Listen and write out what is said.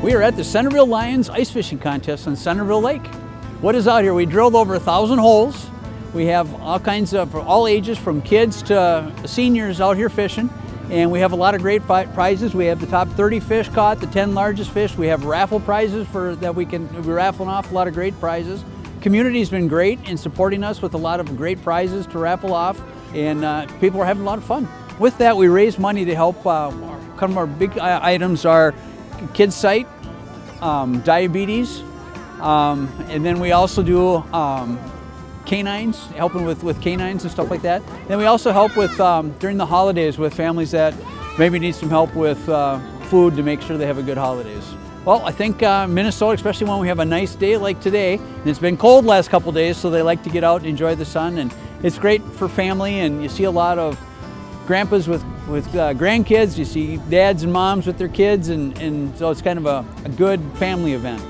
We are at the Centerville Lions ice fishing contest on Centerville Lake. What is out here? We drilled over 1,000 holes. We have all kinds of, all ages, from kids to seniors out here fishing. And we have a lot of great prizes. We have the top 30 fish caught, the 10 largest fish. We have raffle prizes that we're raffling off a lot of great prizes. Community's been great in supporting us with a lot of great prizes to raffle off, and people are having a lot of fun. With that, we raise money to help. Kind of our big items are kids' sight, diabetes, and then we also do canines, helping with canines and stuff like that. Then we also help with during the holidays with families that maybe need some help with food to make sure they have a good holidays. Well, I think Minnesota, especially when we have a nice day like today, and it's been cold last couple days, so they like to get out and enjoy the sun, and it's great for family. And you see a lot of grandpas with grandkids, you see dads and moms with their kids, and so it's kind of a good family event.